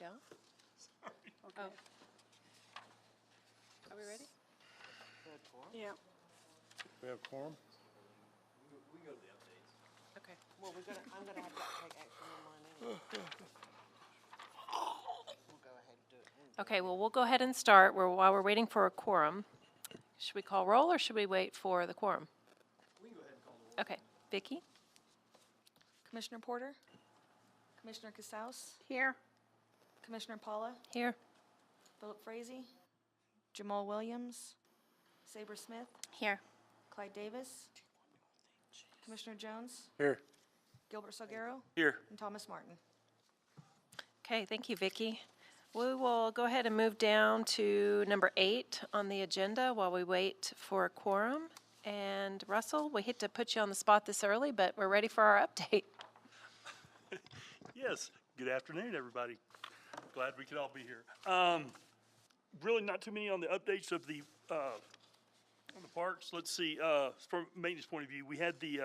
don't? Okay. Oh. Are we ready? Yeah. We have quorum? We can go to the updates. Okay. Well, I'm gonna have to take action on mine anyway. We'll go ahead and do it. Okay, well, we'll go ahead and start while we're waiting for a quorum. Should we call roll or should we wait for the quorum? We can go ahead and call the roll. Okay, Vicki? Commissioner Porter? Commissioner Casals? Here. Commissioner Paula? Here. Philip Frazee? Jamal Williams? Saber Smith? Here. Clyde Davis? Commissioner Jones? Here. Gilbert Salguero? Here. And Thomas Martin. Okay, thank you, Vicki. We will go ahead and move down to number 8 on the agenda while we wait for a quorum. And Russell, we hate to put you on the spot this early, but we're ready for our update. Yes, good afternoon, everybody. Glad we could all be here. Really not too many on the updates of the parks. Let's see, from a maintenance point of view, we had the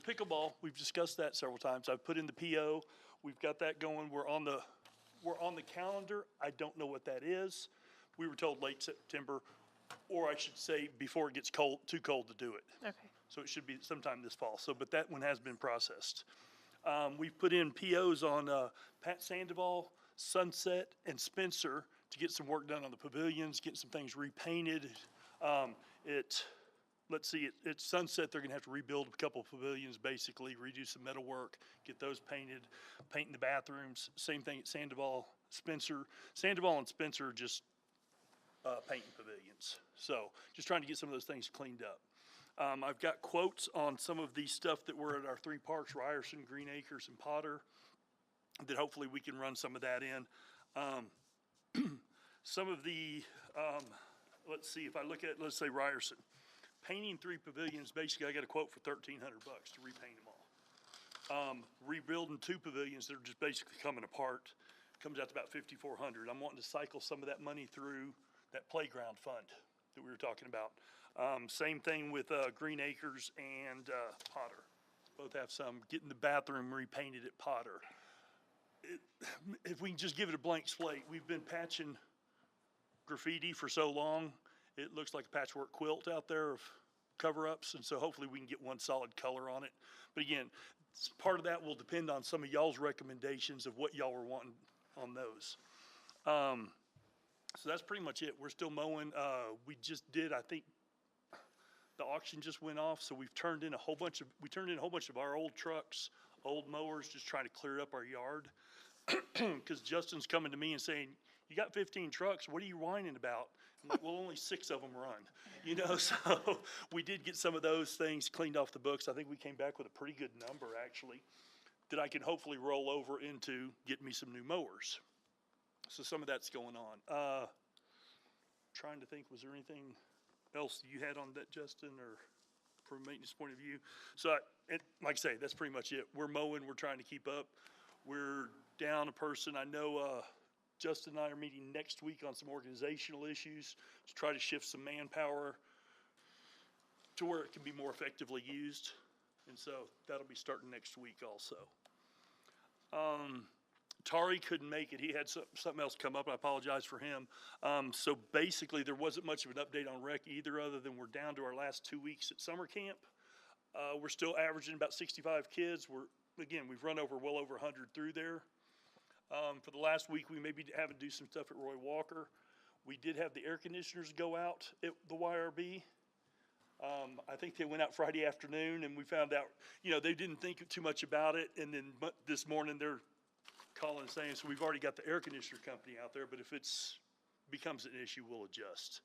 pickleball. We've discussed that several times. I've put in the PO. We've got that going. We're on the calendar. I don't know what that is. We were told late September, or I should say before it gets cold, too cold to do it. Okay. So it should be sometime this fall. So, but that one has been processed. We've put in POs on Pat Sandoval, Sunset, and Spencer to get some work done on the pavilions, get some things repainted. Let's see, at Sunset, they're gonna have to rebuild a couple of pavilions, basically, redo some metal work, get those painted, painting the bathrooms. Same thing at Sandoval, Spencer. Sandoval and Spencer are just painting pavilions. So just trying to get some of those things cleaned up. I've got quotes on some of the stuff that were at our 3 parks, Ryerson, Green Acres, and Potter, that hopefully we can run some of that in. Some of the, let's see, if I look at, let's say Ryerson, painting 3 pavilions, basically I got a quote for $1,300 to repaint them all. Rebuilding 2 pavilions that are just basically coming apart comes out to about $5,400. I'm wanting to cycle some of that money through that playground fund that we were talking about. Same thing with Green Acres and Potter. Both have some, getting the bathroom repainted at Potter. If we can just give it a blank slate, we've been patching graffiti for so long, it looks like a patchwork quilt out there of cover-ups, and so hopefully we can get one solid color on it. But again, part of that will depend on some of y'all's recommendations of what y'all were wanting on those. So that's pretty much it. We're still mowing. We just did, I think, the auction just went off, so we turned in a whole bunch of our old trucks, old mowers, just trying to clear up our yard. Because Justin's coming to me and saying, you got 15 trucks, what are you whining about? I'm like, well, only 6 of them run, you know, so we did get some of those things cleaned off the books. I think we came back with a pretty good number, actually, that I can hopefully roll over into getting me some new mowers. So some of that's going on. Trying to think, was there anything else you had on that, Justin, or from a maintenance point of view? So, like I say, that's pretty much it. We're mowing, we're trying to keep up. We're down a person. I know Justin and I are meeting next week on some organizational issues to try to shift some manpower to where it can be more effectively used. And so that'll be starting next week also. Tari couldn't make it. He had something else come up. I apologize for him. So basically there wasn't much of an update on rec either, other than we're down to our last 2 weeks at summer camp. We're still averaging about 65 kids. We've run well over 100 through there. For the last week, we may be having to do some stuff at Roy Walker. We did have the air conditioners go out at the YRB. I think they went out Friday afternoon, and we found out, they didn't think too much about it. And then this morning, they're calling and saying, so we've already got the air conditioner company out there, but if it's becomes an issue, we'll adjust.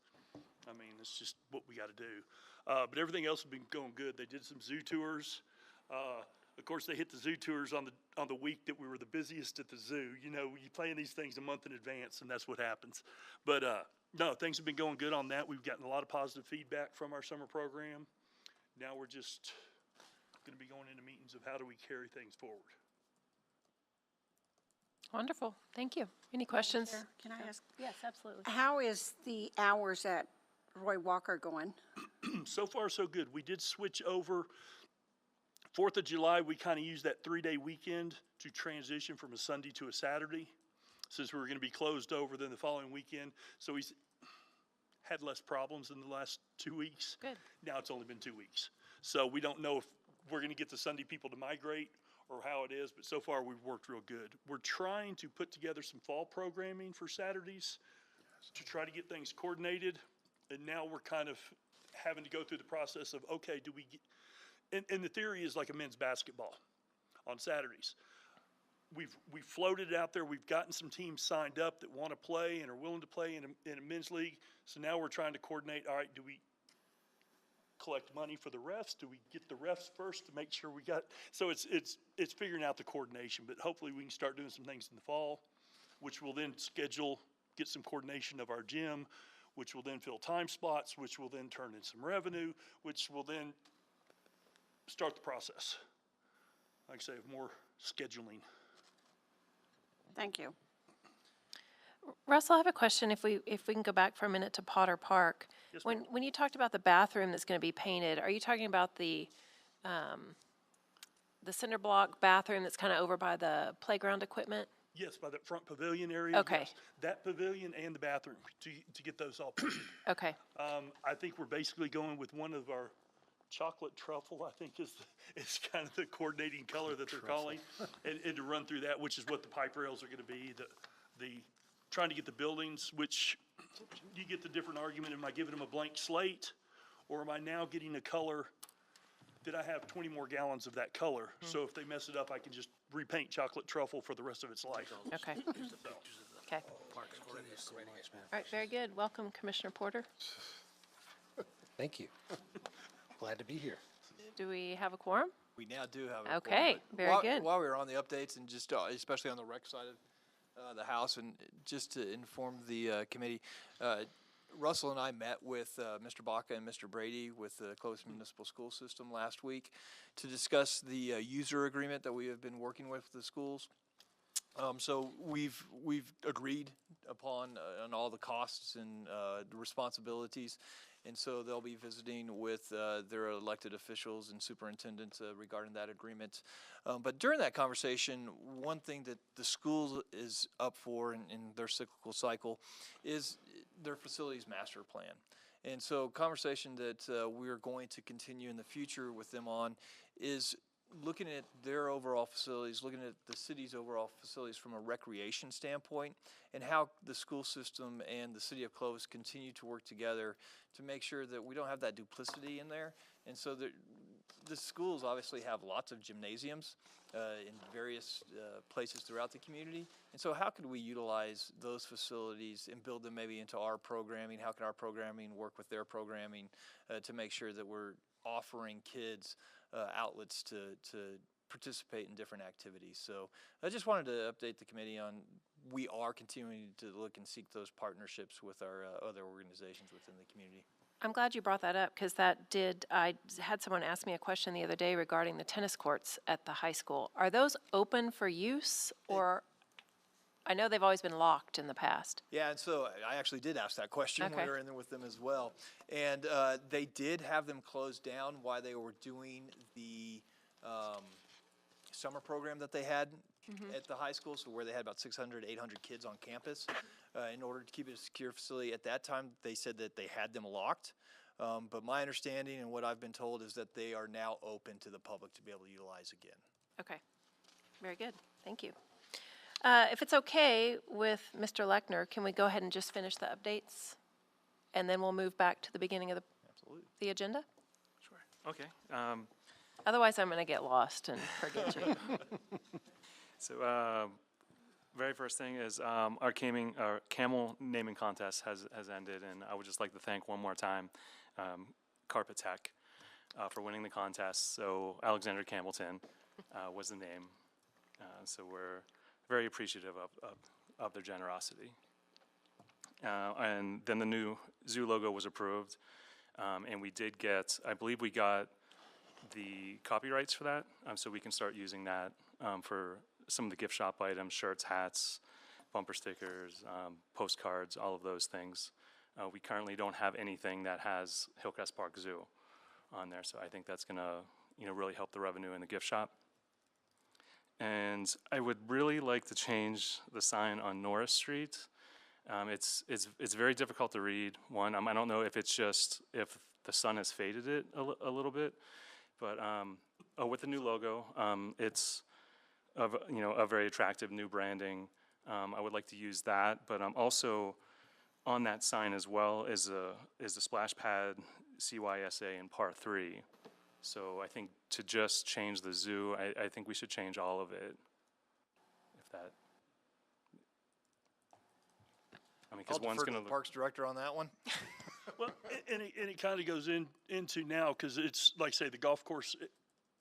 I mean, it's just what we got to do. But everything else has been going good. They did some zoo tours. Of course, they hit the zoo tours on the week that we were the busiest at the zoo. You plan these things a month in advance, and that's what happens. But no, things have been going good on that. We've gotten a lot of positive feedback from our summer program. Now we're just going to be going into meetings of how do we carry things forward. Wonderful. Thank you. Any questions? Chair, can I ask? Yes, absolutely. How is the hours at Roy Walker going? So far, so good. We did switch over. 4th of July, we kind of used that 3-day weekend to transition from a Sunday to a Saturday. since we were going to be closed over then the following weekend. So he's had less problems in the last 2 weeks. Good. Now it's only been 2 weeks. So we don't know if we're going to get the Sunday people to migrate or how it is, but so far we've worked real good. We're trying to put together some fall programming for Saturdays to try to get things coordinated. And now we're kind of having to go through the process of, okay, do we get, and the theory is like a men's basketball on Saturdays. We've floated it out there. We've gotten some teams signed up that want to play and are willing to play in a men's league. So now we're trying to coordinate, all right, do we collect money for the refs? Do we get the refs first to make sure we got, so it's figuring out the coordination, but hopefully we can start doing some things in the fall, which will then get some coordination of our gym, which will then fill time spots, which will then turn in some revenue, which will then start the process. Like I say, of more scheduling. Thank you. Russell, I have a question, if we can go back for a minute to Potter Park. Yes, ma'am. When you talked about the bathroom that's going to be painted, are you talking about the cinder block bathroom that's kind of over by the playground equipment? Yes, by that front pavilion area. Okay. Yes. That pavilion and the bathroom to get those all painted. Okay, I think we're basically going with one of our chocolate truffle, I think is kind of the coordinating color that they're calling. And to run through that, which is what the pipe rails are going to be, the trying to get the buildings, which you get the different argument, am I giving them a blank slate? Or am I now getting a color that I have 20 more gallons of that color? So if they mess it up, I can just repaint chocolate truffle for the rest of its life. okay, So, okay. All right, very good. Welcome, Commissioner Porter. Thank you. Glad to be here. Do we have a quorum? We now do have a Okay, quorum, but very while- good. While we were on the updates and just, especially on the rec side of the house, and just to inform the committee, Russell and I met with Mr. Baca and Mr. Brady with the Clovis Municipal School System last week to discuss the user agreement that we have been working with the schools. So we've agreed upon on all the costs and the responsibilities, and so they'll be visiting with their elected officials and superintendents regarding that agreement. But during that conversation, one thing that the school is up for in their cyclical cycle is their facilities master plan. And so conversation that we're going to continue in the future with them on is looking at their overall facilities, looking at the city's overall facilities from a recreation standpoint, and how the school system and the city of Clovis continue to work together to make sure that we don't have that duplicity in there. And so the schools obviously have lots of gymnasiums in various places throughout the community. And so how could we utilize those facilities and build them maybe into our programming? How can our programming work with their programming to make sure that we're offering kids outlets to participate in different activities? So I just wanted to update the committee on we are continuing to look and seek those partnerships with our other organizations within the community. I'm glad you brought that up, because I had someone ask me a question the other day regarding the tennis courts at the high school. Are those open for use, or, I know they've always been locked in the past. Yeah, and so I actually did ask that question when Okay. we were in there with them as well. And they did have them closed down while they were doing the summer program that they had at the high school, so where they had about 600, 800 kids on campus. In order to keep it a secure facility, at that time, they said that they had them locked. But my understanding and what I've been told is that they are now open to the public to be able to utilize again. Okay, very good, thank you. If it's okay with Mr. Lechner, can we go ahead and just finish the updates? And then we'll move back to the beginning of Absolutely. the agenda? Sure. Okay. Otherwise, I'm going to get lost and forget you. So, very first thing is our camel naming contest has ended, and I would just like to thank one more time Carpet Tech for winning the contest. So Alexander Campbellton was the name. So we're very appreciative of their generosity. And then the new zoo logo was approved, and we did get, I believe we got the copyrights for that, so we can start using that for some of the gift shop items, shirts, hats, bumper stickers, postcards, all of those things. We currently don't have anything that has Hillcrest Park Zoo on there, so I think that's gonna, really help the revenue in the gift shop. And I would really like to change the sign on Norris Street. It's very difficult to read. One, I don't know if it's just if the sun has faded it a little bit, but with the new logo, it's a very attractive new branding. I would like to use that, but also on that sign as well is the splash pad CYSA in Par 3. So I think to just change the zoo, I think we should change all of it. If that, I mean, I'll because one's defer to going the to Parks Director on that one. Well, and it kind of goes into now, because it's, like say, the golf course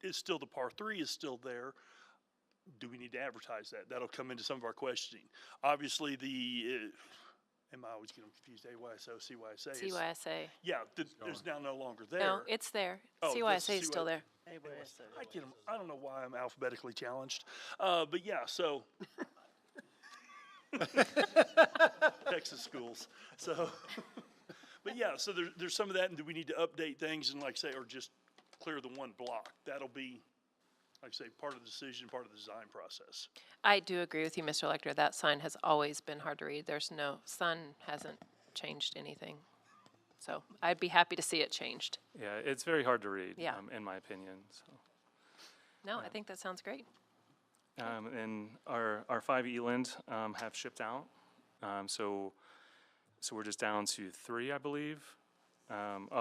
is still, the par 3 is still there. Do we need to advertise that? That'll come into some of our questioning. Obviously, am I always getting confused, AYSO, CYSA? CYSA. Yeah, it's now no longer there. No, it's there. Oh, CYSA is this still there. I don't know why I'm alphabetically challenged, but yeah, so. Texas schools, so. But yeah, so there's some of that, and do we need to update things and like say, or just clear the one block? That'll be, like I say, part of the decision, part of the design process. I do agree with you, Mr. Lecter. That sign has always been hard to read. Sun hasn't changed anything. So I'd be happy to see it changed. yeah, it's very hard to read, Yeah. in my opinion. So. No, I think that sounds great. And our 5 eland have shipped out. So we're just down to 3, I believe,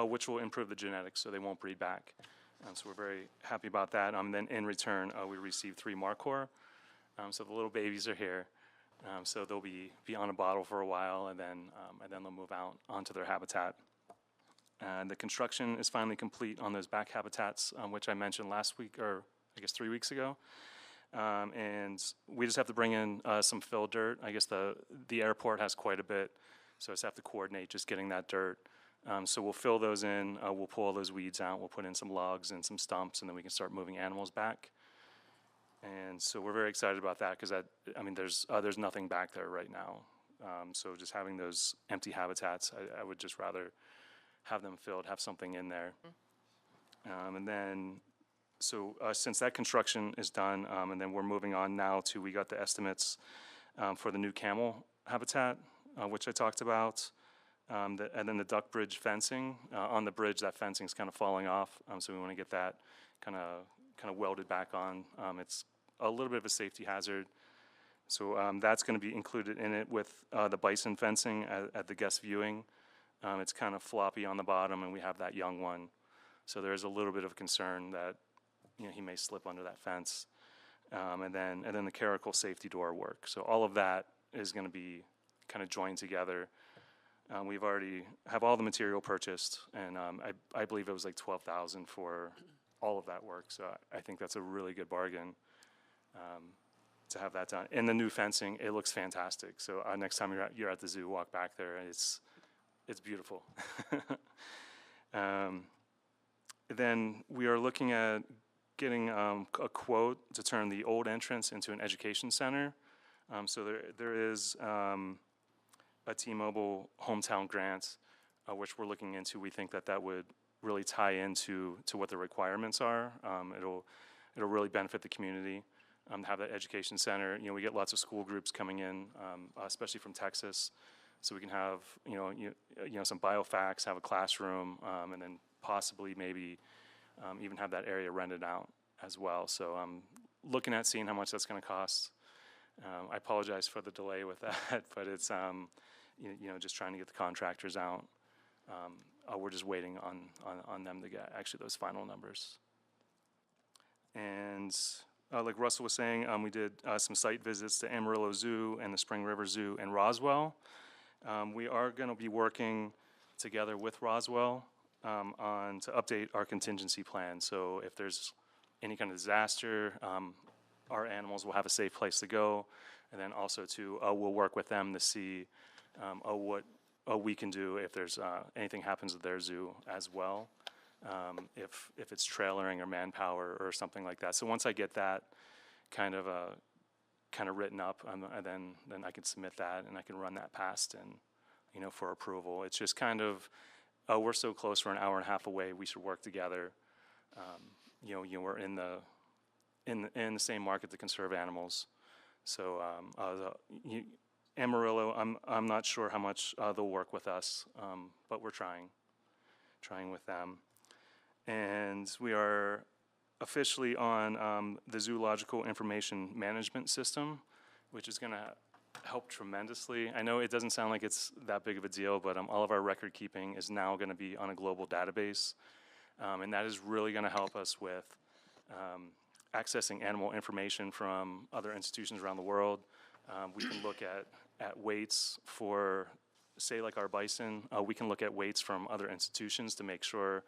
which will improve the genetics so they won't breed back. So we're very happy about that. Then in return, we received 3 Markhor. So the little babies are here. So they'll be on a bottle for a while, and then they'll move out onto their habitat. The construction is finally complete on those back habitats, which I mentioned last week, or I guess 3 weeks ago. And we just have to bring in some fill dirt. I guess the airport has quite a bit, so I just have to coordinate just getting that dirt. So we'll fill those in, we'll pull all those weeds out, we'll put in some logs and some stumps, and then we can start moving animals back. And so we're very excited about that, because there's nothing back there right now. So just having those empty habitats, I would just rather have them filled, have something in there. And then, so since that construction is done, and then we're moving on now to, we got the estimates for the new camel habitat, which I talked about. And then the duck bridge fencing. On the bridge, that fencing is kind of falling off, so we want to get that kind of welded back on. It's a little bit of a safety hazard. So that's going to be included in it with the bison fencing at the guest viewing. It's kind of floppy on the bottom, and we have that young one. So there's a little bit of concern that he may slip under that fence. And then the caracal safety door work. So all of that is going to be kind of joined together. We've already have all the material purchased, and I believe it was like $12,000 for all of that work. So I think that's a really good bargain to have that done. And the new fencing, it looks fantastic. So next time you're at the zoo, walk back there, and it's beautiful. Then we are looking at getting a quote to turn the old entrance into an education center. So there is a T-Mobile hometown grant, which we're looking into. We think that would really tie into what the requirements are. It'll really benefit the community to have that education center. We get lots of school groups coming in, especially from Texas, so we can have some biofacts, have a classroom, and then possibly maybe even have that area rented out as well. So I'm looking at seeing how much that's going to cost. I apologize for the delay with that, but it's just trying to get the contractors out. We're just waiting on them to get actually those final numbers. And like Russell was saying, we did some site visits to Amarillo Zoo and the Spring River Zoo and Roswell. We are going to be working together with Roswell to update our contingency plan. So if there's any kind of disaster, our animals will have a safe place to go. And then also we'll work with them to see what we can do if there's anything happens at their zoo as well, if it's trailering or manpower or something like that. So once I get that kind of written up, then I can submit that and I can run that past and for approval. It's just kind of we're so close. We're an hour and a half away. We should work together. We're in in the same market to conserve animals. So Amarillo, I'm not sure how much they'll work with us, but we're trying with them. And we are officially on the Zoological Information Management System, which is going to help tremendously. I know it doesn't sound like it's that big of a deal, but all of our record keeping is now going to be on a global database, and that is really going to help us with accessing animal information from other institutions around the world. We can look at weights for, say, like our bison. We can look at weights from other institutions to make sure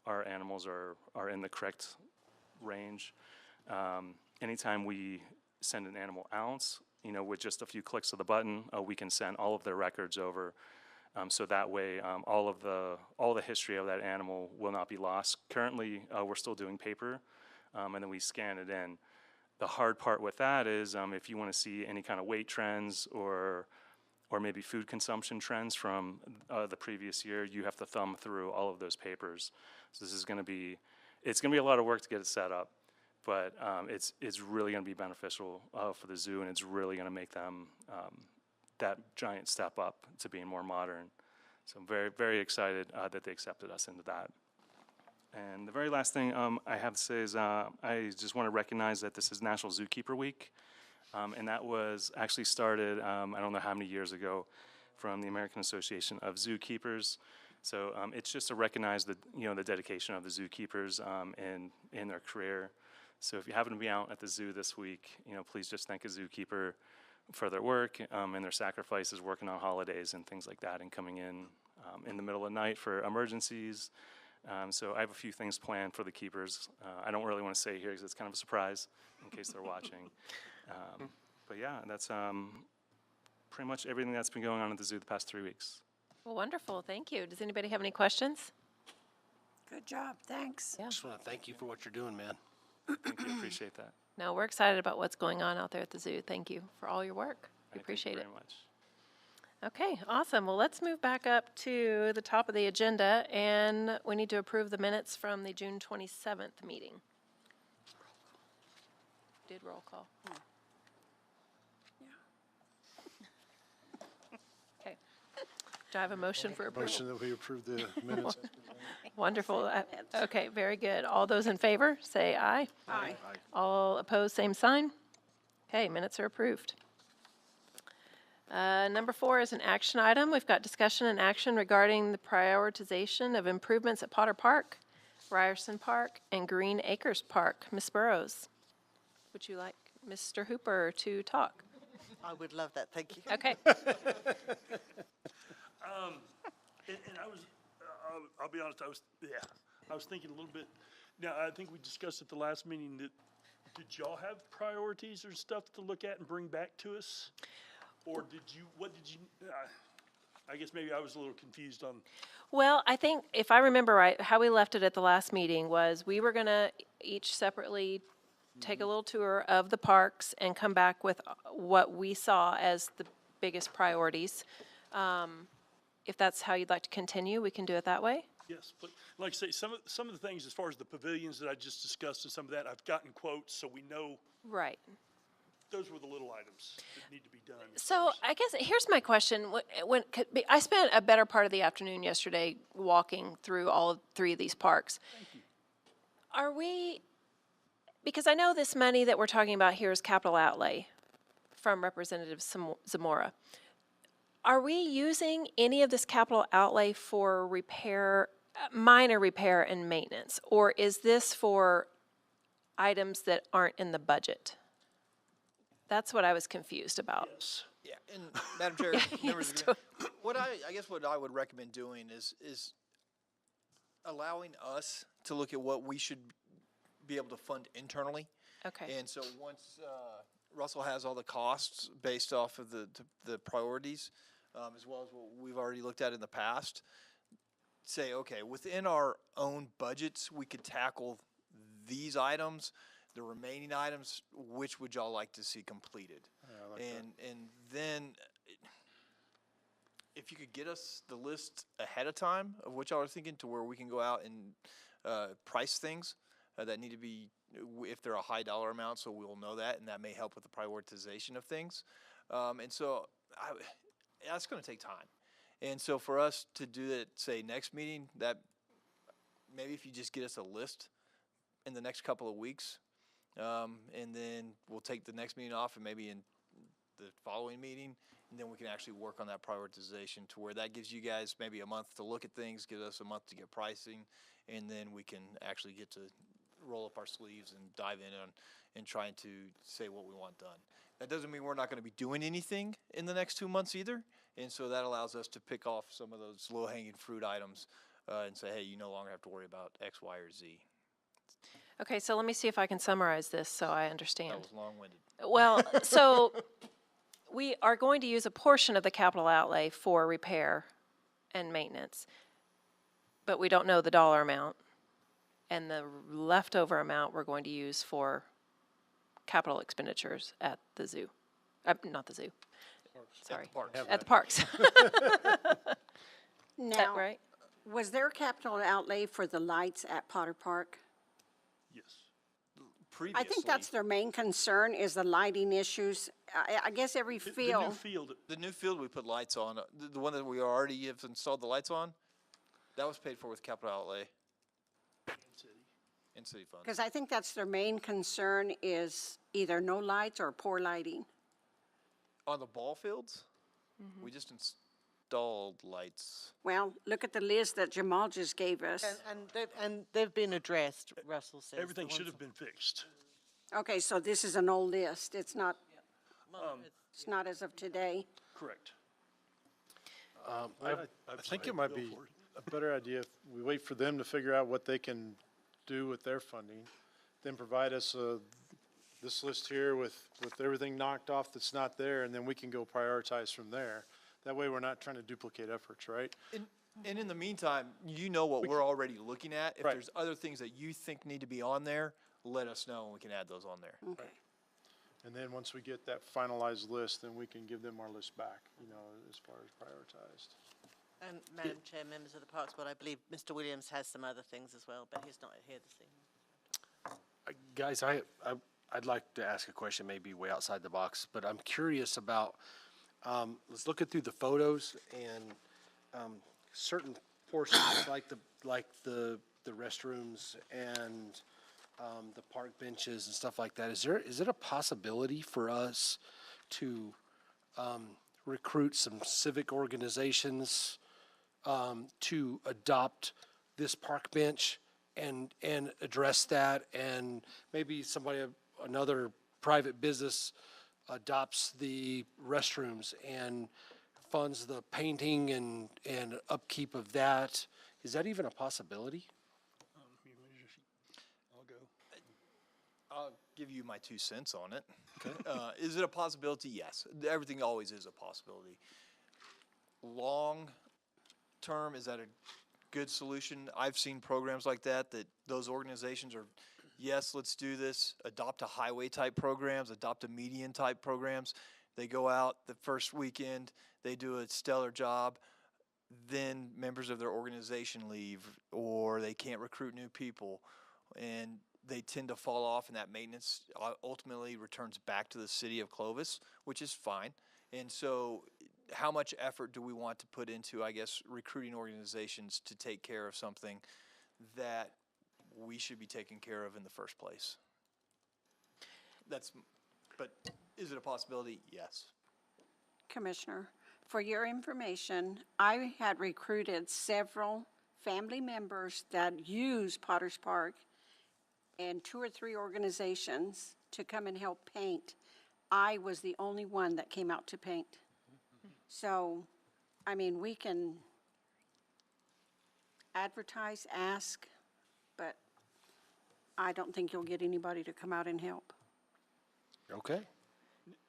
our animals are in the correct range. Anytime we send an animal out, with just a few clicks of the button, we can send all of their records over. So that way, all the history of that animal will not be lost. Currently, we're still doing paper, and then we scan it in. The hard part with that is if you want to see any kind of weight trends or maybe food consumption trends from the previous year, you have to thumb through all of those papers. So it's going to be a lot of work to get it set up, but it's really going to be beneficial for the zoo, and it's really going to make them that giant step up to being more modern. So I'm very, very excited that they accepted us into that. And the very last thing I have to say is I just want to recognize that this is National Zookeeper Week, and that was actually started, I don't know how many years ago, from the American Association of Zookeepers. So it's just to recognize the dedication of the zookeepers in their career. So if you happen to be out at the zoo this week, please just thank a zookeeper for their work and their sacrifices working on holidays and things like that, and coming in the middle of the night for emergencies. So I have a few things planned for the keepers. I don't really want to say here because it's kind of a surprise in case they're watching. But yeah, that's pretty much everything that's been going on at the zoo the past 3 weeks. Well, wonderful, thank you. Does anybody have any questions? Good job, thanks. Yeah. Just want to thank you for what you're doing, man. Thank you, appreciate that. No, we're excited about what's going on out there at the zoo. Thank you for all your work. We appreciate it. Thank you very much. Okay, awesome. Well, let's move back up to the top of the agenda, and we need to approve the minutes from the June 27th meeting. Did roll call. Okay. Do I have a motion for approval? Motion that we approve the minutes. Wonderful. Okay, very good. All those in favor, say aye. Aye. All opposed, same sign. Okay, minutes are approved. Number 4 is an action item. We've got discussion and action regarding the prioritization of improvements at Potter Park, Ryerson Park, and Green Acres Park. Ms. Burrows, would you like Mr. Hooper to talk? I would love that, thank you. Okay. And I was, I'll be honest, I was thinking a little bit. Now, I think we discussed at the last meeting that, did y'all have priorities or stuff to look at and bring back to us? Or I guess maybe I was a little confused on. Well, I think if I remember right, how we left it at the last meeting was we were going to each separately take a little tour of the parks and come back with what we saw as the biggest priorities. If that's how you'd like to continue, we can do it that way. Yes, but like I say, some of the things as far as the pavilions that I just discussed and some of that, I've gotten quotes, so we know Right. those were the little items that need to be done. So I guess here's my question. I spent a better part of the afternoon yesterday walking through all 3 of these parks. Are we, because I know this money that we're talking about here is capital outlay from Representative Zamora. Are we using any of this capital outlay for repair, minor repair and maintenance? Or is this for items that aren't in the budget? That's what I was confused about. Yes. Yeah, and Madam Chair, members of the committee, I guess what I would recommend doing is allowing us to look at what we should be able to fund internally. Okay. And so once Russell has all the costs based off of the priorities, as well as what we've already looked at in the past, say, okay, within our own budgets, we could tackle these items. The remaining items, which would y'all like to see completed? I like that. And then, if you could get us the list ahead of time of what y'all are thinking, to where we can go out and price things, that need to be, if they're a high dollar amount, so we'll know that, and that may help with the prioritization of things. And so that's going to take time. And so for us to do it, say, next meeting, that maybe if you just get us a list in the next couple of weeks, and then we'll take the next meeting off and maybe in the following meeting, and then we can actually work on that prioritization to where that gives you guys maybe a month to look at things, give us a month to get pricing, and then we can actually get to roll up our sleeves and dive in on and trying to say what we want done. That doesn't mean we're not going to be doing anything in the next 2 months either, and so that allows us to pick off some of those low-hanging fruit items and say, hey, you no longer have to worry about X, Y, or Z. Okay, so let me see if I can summarize this so I understand. That was long-winded. Well, so we are going to use a portion of the capital outlay for repair and maintenance, but we don't know the dollar amount. And the leftover amount we're going to use for capital expenditures at the zoo. Not the zoo. Sorry. At the parks. Is that Now, right? was there capital outlay for the lights at Potter Park? Yes. Previously, I think that's their main concern, is the lighting issues. I guess every The new field, field, the new field we put lights on, the one that we already have installed the lights on, that was paid for with capital outlay in city funds. because I think that's their main concern, is either no lights or poor lighting. On the ball fields, we just installed lights. Well, look at the list that Jamal just gave us. And they've been addressed, Russell says. everything the should ones- have been fixed. Okay, so this is an old list. It's not as of today. Correct. I think it might be a better idea if we wait for them to figure out what they can do with their funding, then provide us this list here with everything knocked off that's not there, and then we can go prioritize from there. That way, we're not trying to duplicate efforts, right? And in the meantime, you know what we're already looking at. If Right. there's other things that you think need to be on there, let us know and we can add those on there. Okay. And then once we get that finalized list, then we can give them our list back, as far as prioritized. And Madam Chair, members of the Parks Board, I believe Mr. Williams has some other things as well, but he's not here this evening. Guys, I'd like to ask a question, maybe way outside the box, but I'm curious about, let's look through the photos and certain portions, like the restrooms and the park benches and stuff like that. Is it a possibility for us to recruit some civic organizations to adopt this park bench and address that, and maybe another private business adopts the restrooms and funds the painting and upkeep of that? Is that even a possibility? I'll go. I'll give you my 2 cents on it. Is it a possibility? Yes. Everything always is a possibility. Long term, is that a good solution? I've seen programs like that those organizations are, yes, let's do this, adopt a highway type programs, adopt a median type programs. They go out the first weekend, they do a stellar job, then members of their organization leave, or they can't recruit new people, and they tend to fall off, and that maintenance ultimately returns back to the city of Clovis, which is fine. And so how much effort do we want to put into, I guess, recruiting organizations to take care of something that we should be taking care of in the first place? But is it a possibility? Yes. Commissioner, for your information, I had recruited several family members that use Potter's Park and 2 or 3 organizations to come and help paint. I was the only one that came out to paint. So, I mean, we can advertise, ask, but I don't think you'll get anybody to come out and help. Okay.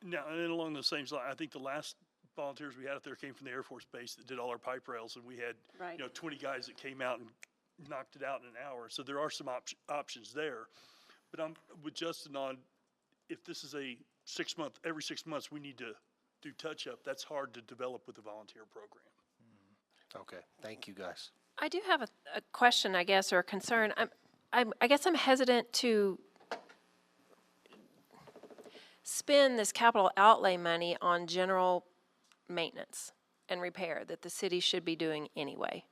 Now, and then along those same lines, I think the last volunteers we had out there came from the Air Force Base that did all our pipe rails, and we had, Right. 20 guys that came out and knocked it out in an hour. So there are some options there. But I'm with Justin on, if this is every 6 months we need to do touch-up, that's hard to develop with a volunteer program. Okay, thank you, guys. I do have a question, I guess, or a concern. I guess I'm hesitant to spend this capital outlay money on general maintenance and repair that the city should be doing anyway.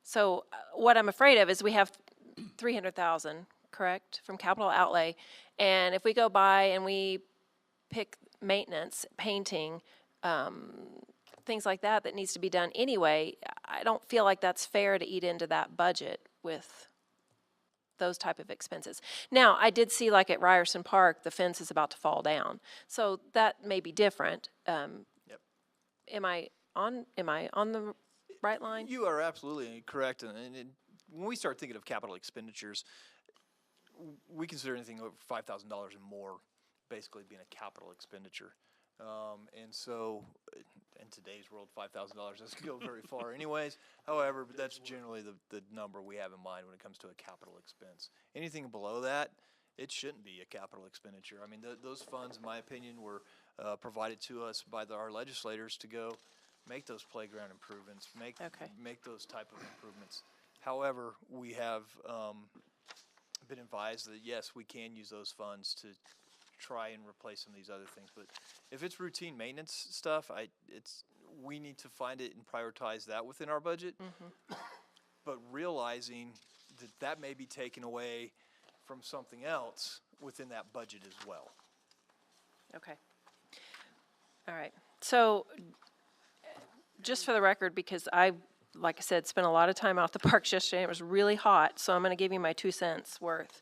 So what I'm afraid of is we have 300,000, correct, from capital outlay, and if we go by and we pick maintenance, painting, things like that that needs to be done anyway, I don't feel like that's fair to eat into that budget with those type of expenses. Now, I did see like at Ryerson Park, the fence is about to fall down, so that may be different. Yep. Am I on the right line? You are absolutely correct, and when we start thinking of capital expenditures, we consider anything over $5,000 and more basically being a capital expenditure. And so, in today's world, $5,000 doesn't go very far anyways. However, but that's generally the number we have in mind when it comes to a capital expense. Anything below that, it shouldn't be a capital expenditure. I mean, those funds, in my opinion, were provided to us by our legislators to go make those playground improvements, make those type of improvements. However, we have been advised that, yes, we can use those funds to try and replace some of these other things. But if it's routine maintenance stuff, we need to find it and prioritize that within our budget. But realizing that may be taken away from something else within that budget as well. Okay. All right. So, just for the record, because like I said, spent a lot of time out at the parks yesterday. It was really hot, so I'm going to give you my 2 cents worth.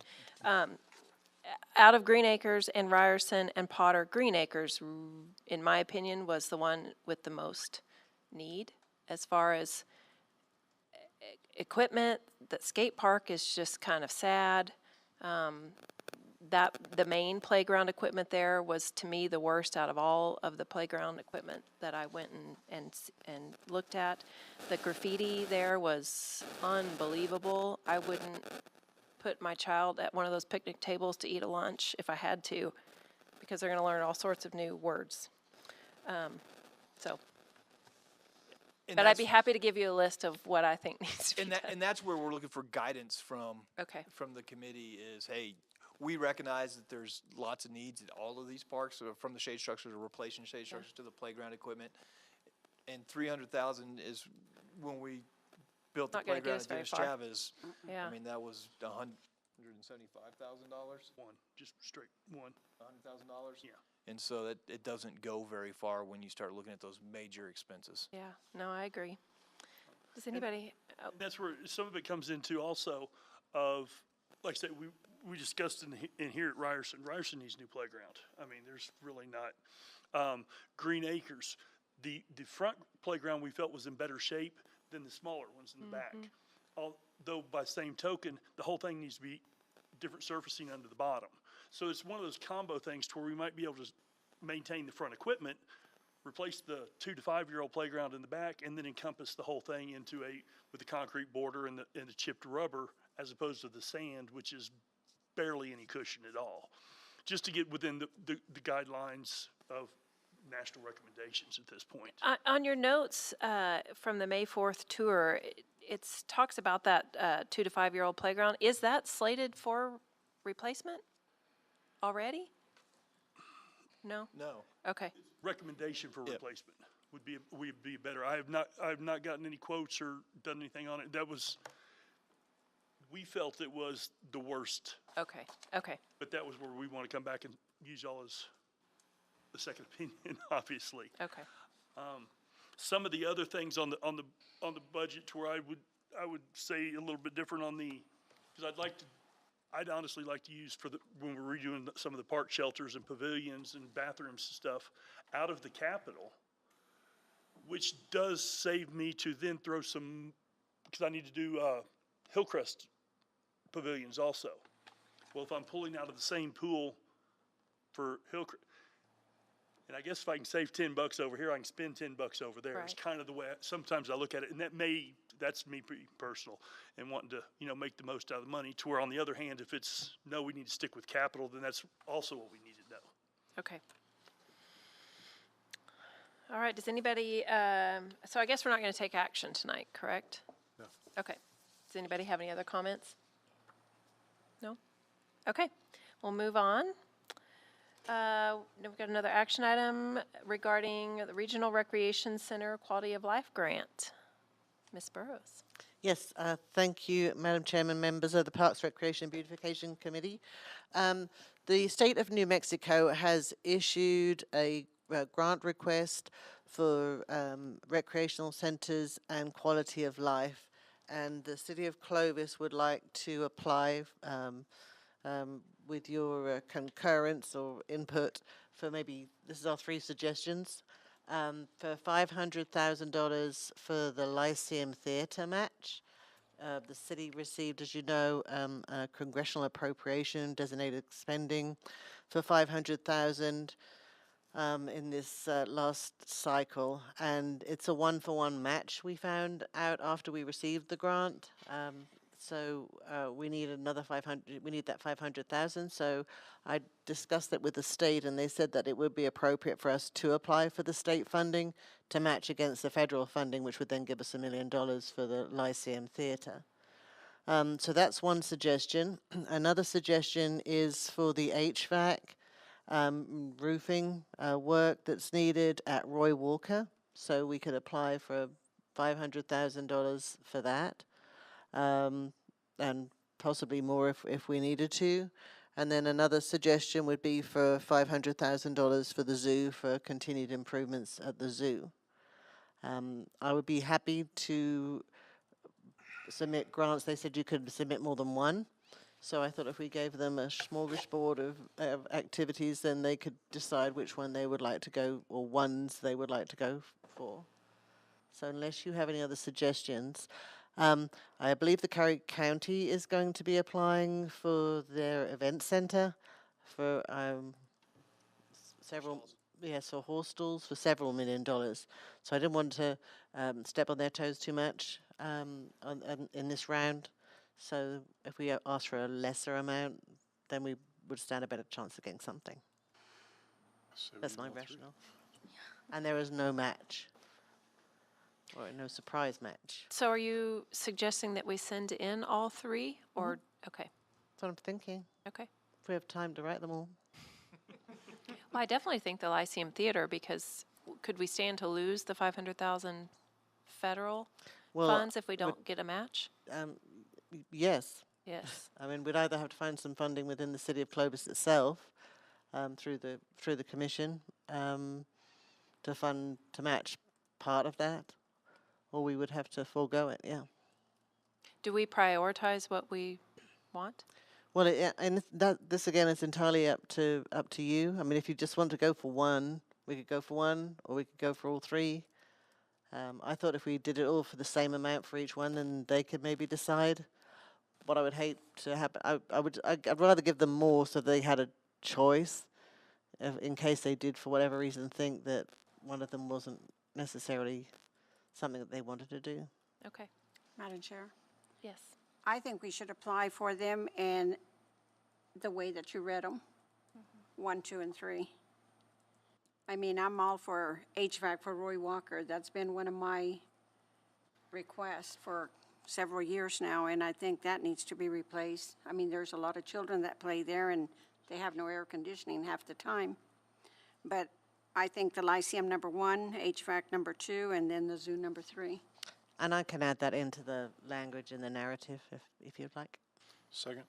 Out of Green Acres and Ryerson and Potter, Green Acres, in my opinion, was the one with the most need as far as equipment. The skate park is just kind of sad. The main playground equipment there was, to me, the worst out of all of the playground equipment that I went and looked at. The graffiti there was unbelievable. I wouldn't put my child at one of those picnic tables to eat a lunch if I had to, because they're going to learn all sorts of new words. But I'd be happy to give you a list of what I think needs to be done. And that's where we're looking for guidance from the committee is, hey, we recognize that there's lots of needs at all of these parks, so from the shade structures or replacing shade structures to the playground equipment. And 300,000 is when we built the Not gonna get playground us at very Dennis far. Chavez. Yeah. I mean, that was $175,000. One, just straight one. $100,000. Yeah. And so it doesn't go very far when you start looking at those major expenses. Yeah, no, I agree. Does anybody, That's where some of it comes into also of, like I said, we discussed in here at Ryerson. Ryerson needs a new playground. I mean, there's really not. Green Acres, the front playground we felt was in better shape than the smaller ones in the back. Although by same token, the whole thing needs to be different surfacing under the bottom. So it's one of those combo things to where we might be able to maintain the front equipment, replace the 2 to 5 year old playground in the back, and then encompass the whole thing into with the concrete border and the chipped rubber, as opposed to the sand, which is barely any cushion at all. Just to get within the guidelines of national recommendations at this point. on your notes from the May 4th tour, it talks about that 2 to 5 year old playground. Is that slated for replacement already? No? No. Okay. Recommendation for replacement would be better. I have not gotten any quotes or done anything on it. We felt it was the worst, Okay. but that was where we want to come back and use y'all as the second opinion, obviously. Okay. Some of the other things on the budget to where I would say a little bit different on because I'd honestly like to use when we're redoing some of the park shelters and pavilions and bathrooms and stuff out of the capital, which does save me to then throw some, because I need to do Hillcrest pavilions also. Well, if I'm pulling out of the same pool for Hillcrest, and I guess if I can save $10 over here, I can spend $10 over there. It's Right. kind of the way sometimes I look at it, and that's me pretty personal and wanting to make the most out of the money. To where on the other hand, if it's no, we need to stick with capital, then that's also what we need to know. Okay. All right, does anybody, so I guess we're not going to take action tonight, correct? No. Okay. Does anybody have any other comments? Okay, we'll move on. Now we've got another action item regarding the Regional Recreation Center Quality of Life Grant. Ms. Burrows. Yes, thank you, Madam Chairman, members of the Parks, Recreation and Beautification Committee. The state of New Mexico has issued a grant request for recreational centers and quality of life, and the city of Clovis would like to apply with your concurrence or input for maybe, this is our 3 suggestions, for $500,000 for the Lyceum Theater match. The city received, as you know, a congressional appropriation designated spending for $500,000 in this last cycle, and it's a 1-for-1 match. We found out after we received the grant, so we need another 500. We need that 500,000. So I discussed it with the state, and they said that it would be appropriate for us to apply for the state funding to match against the federal funding, which would then give us $1 million for the Lyceum Theater. So that's one suggestion. Another suggestion is for the HVAC roofing work that's needed at Roy Walker. So we could apply for $500,000 for that, and possibly more if we needed to. And then another suggestion would be for $500,000 for the zoo for continued improvements at the zoo. I would be happy to submit grants. They said you could submit more than one. So I thought if we gave them a smorgasbord of activities, then they could decide which one they would like to go, or ones they would like to go for. So unless you have any other suggestions, I believe the Curry County is going to be applying for their event center for several, so horse stalls for several $1 million. So I didn't want to step on their toes too much in this round. So if we ask for a lesser amount, then we would stand a better chance of getting something. So That's we my go through. rationale. And there is no match, or no surprise match. So are you suggesting that we send in all 3, or, okay, That's what I'm thinking. okay. If we have time to write them all. Well, I definitely think the Lyceum Theater, because could we stand to lose the 500,000 federal funds if we don't get a match? Yes. Yes. I mean, we'd either have to find some funding within the city of Clovis itself, through the commission, to match part of that, or we would have to forego it. Yeah. Do we prioritize what we want? Well, and this again is entirely up to you. I mean, if you just want to go for one, we could go for one, or we could go for all 3. I thought if we did it all for the same amount for each one, then they could maybe decide. What I would hate to happen, I'd rather give them more so they had a choice, in case they did, for whatever reason, think that one of them wasn't necessarily something that they wanted to do. Okay. Madam Chair, Yes. I think we should apply for them in the way that you read them, 1, 2, and 3. I mean, I'm all for HVAC for Roy Walker. That's been one of my requests for several years now, and I think that needs to be replaced. I mean, there's a lot of children that play there, and they have no air conditioning half the time. But I think the Lyceum number 1, HVAC number 2, and then the zoo number 3. And I can add that into the language in the narrative if you'd like. Second.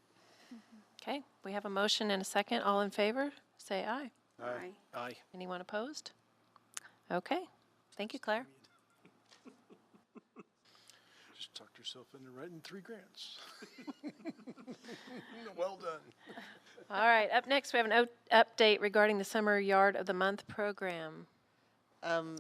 Okay, we have a motion and a second. All in favor, say aye. Aye. Aye. Anyone opposed? Okay, thank you, Claire. Just talked yourself into writing 3 grants. Well done. All right, up next, we have an update regarding the Summer Yard of the Month program.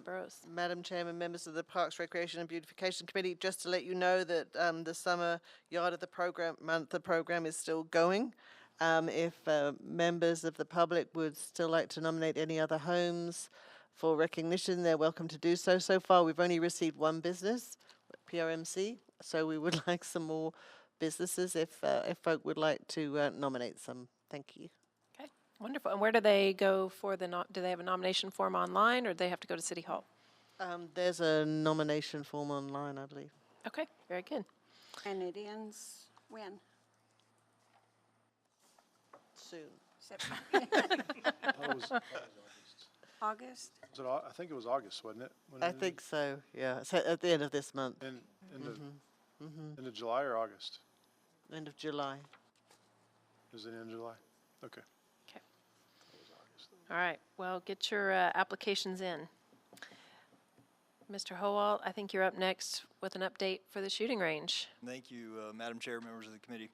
Burrows. Madam Chairman, members of the Parks, Recreation and Beautification Committee, just to let you know that the Summer Yard of the Month program is still going. If members of the public would still like to nominate any other homes for recognition, they're welcome to do so. So far, we've only received one business, PRMC, so we would like some more businesses if folk would like to nominate some. Thank you. Okay, wonderful. And where do they go for do they have a nomination form online, or do they have to go to City Hall? There's a nomination form online, I believe. Okay, very good. And it ends when? soon. It was August? I think it was August, wasn't it? when I it ended? think so, yeah. So at the end of this month, End of July or August? end of July. Is it in July? Okay. Okay. All right, well, get your applications in. Mr. Howald, I think you're up next with an update for the shooting range. Thank you, Madam Chair, members of the committee.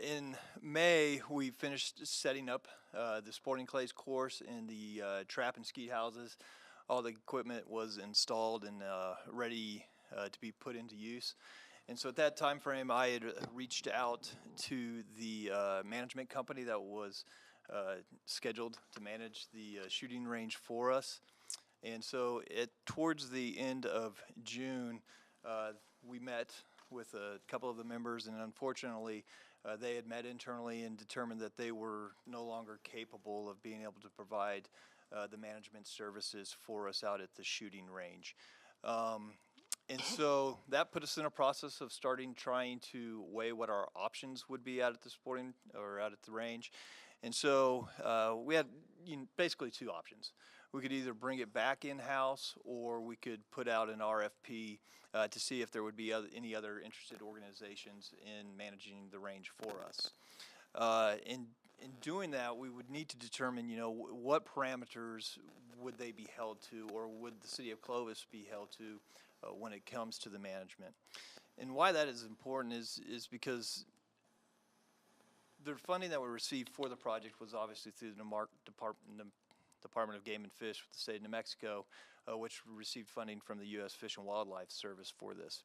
In May, we finished setting up the sporting clays course and the trap and skeet houses. All the equipment was installed and ready to be put into use. And so at that time frame, I had reached out to the management company that was scheduled to manage the shooting range for us. And so towards the end of June, we met with a couple of the members, and unfortunately, they had met internally and determined that they were no longer capable of being able to provide the management services for us out at the shooting range. And so that put us in a process of trying to weigh what our options would be out at the out at the range. And so we had basically two options. We could either bring it back in-house, or we could put out an RFP to see if there would be any other interested organizations in managing the range for us. In doing that, we would need to determine, what parameters would they be held to, or would the city of Clovis be held to when it comes to the management. And why that is important is because the funding that we received for the project was obviously through the Department of Game and Fish with the state of New Mexico, which received funding from the U.S. Fish and Wildlife Service for this.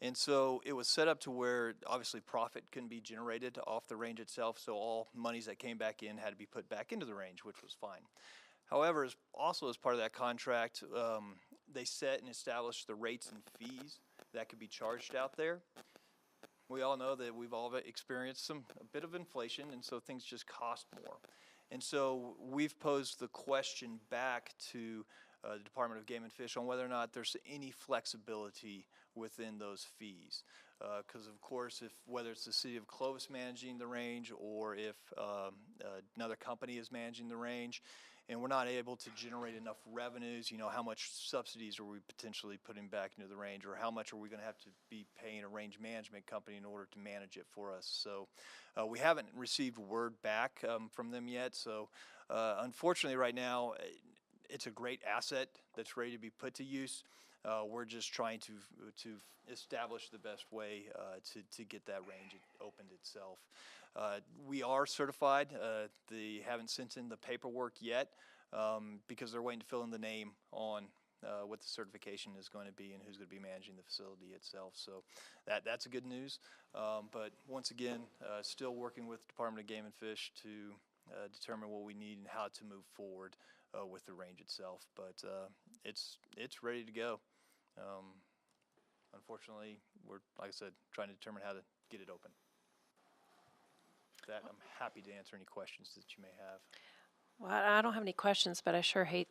And so it was set up to where obviously profit couldn't be generated off the range itself, so all monies that came back in had to be put back into the range, which was fine. However, also as part of that contract, they set and established the rates and fees that could be charged out there. We all know that we've all experienced a bit of inflation, and so things just cost more. And so we've posed the question back to the Department of Game and Fish on whether or not there's any flexibility within those fees. Because of course, whether it's the city of Clovis managing the range, or if another company is managing the range, and we're not able to generate enough revenues, how much subsidies are we potentially putting back into the range, or how much are we going to have to be paying a range management company in order to manage it for us. So we haven't received word back from them yet. So unfortunately right now, it's a great asset that's ready to be put to use. We're just trying to establish the best way to get that range opened itself. We are certified. They haven't sent in the paperwork yet because they're waiting to fill in the name on what the certification is going to be and who's going to be managing the facility itself. So that's a good news. But once again, still working with the Department of Game and Fish to determine what we need and how to move forward with the range itself. But it's ready to go. Unfortunately, we're, like I said, trying to determine how to get it open. That I'm happy to answer any questions that you may have. Well, I don't have any questions, but I sure hate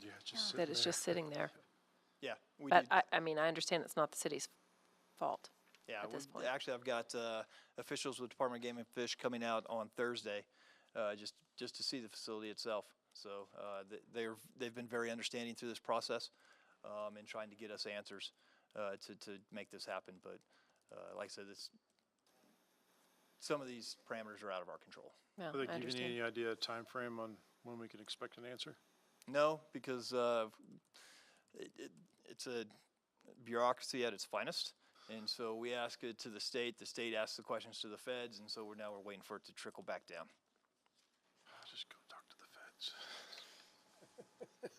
Yeah, just that it's just sitting there. Yeah, we But did. I mean, I understand it's not the city's fault. Yeah, at this point. actually, I've got officials with Department of Game and Fish coming out on Thursday, just to see the facility itself. So they've been very understanding through this process, and trying to get us answers to make this happen. But like I said, some of these parameters are out of our control. Yeah, Are they I giving you understand. any idea of time frame on when we can expect an answer? No, because it's a bureaucracy at its finest. And so we ask it to the state asks the questions to the feds, and so we're waiting for it to trickle back down. Just go talk to the feds.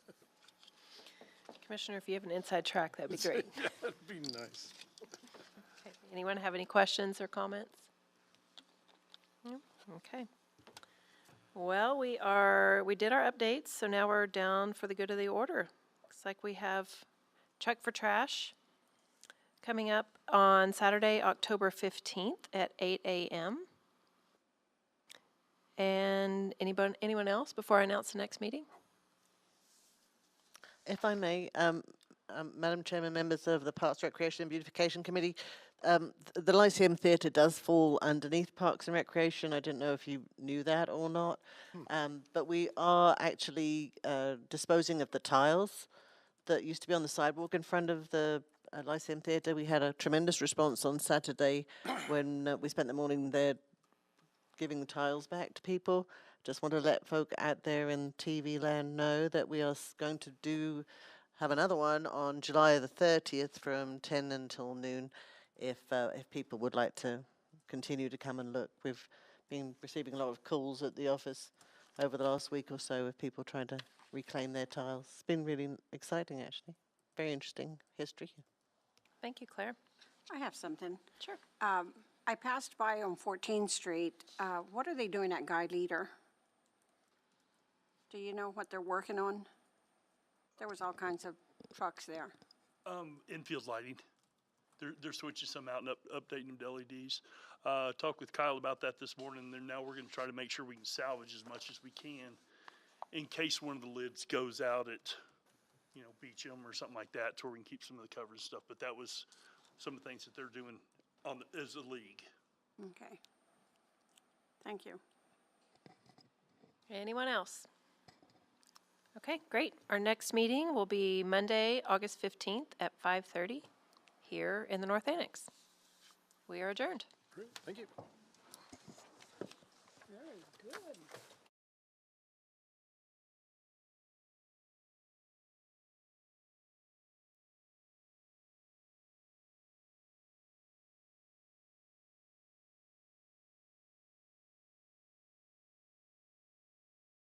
Commissioner, if you have an inside track, that'd be great. That'd be nice. Okay. Anyone have any questions or comments? No? Okay. Well, we did our updates, so now we're down for the good of the order. Looks like we have Check for Trash coming up on Saturday, October 15th at 8 a.m. And anyone else before I announce the next meeting? If I may, Madam Chairman, members of the Parks, Recreation and Beautification Committee, the Lyceum Theatre does fall underneath Parks and Recreation. I didn't know if you knew that or not. But we are actually disposing of the tiles that used to be on the sidewalk in front of the Lyceum Theatre. We had a tremendous response on Saturday when we spent the morning there giving the tiles back to people. Just want to let folk out there in TV land know that we are going to have another one on July the 30th from 10 until noon if people would like to continue to come and look. We've been receiving a lot of calls at the office over the last week or so of people trying to reclaim their tiles. It's been really exciting, actually. Very interesting history. Thank you, Claire. I have something. Sure. I passed by on 14th Street. What are they doing at Guy Leader? Do you know what they're working on? There was all kinds of trucks there. Infield lighting. They're switching some out and updating them to LEDs. Talked with Kyle about that this morning, and then now we're gonna try to make sure we can salvage as much as we can in case one of the lids goes out at, Beecham or something like that, to where we can keep some of the covers and stuff. But that was some of the things that they're doing as a league. Okay. Thank you. Anyone else? Okay, great. Our next meeting will be Monday, August 15th at 5:30 here in the North Annex. We are adjourned. Great, thank you.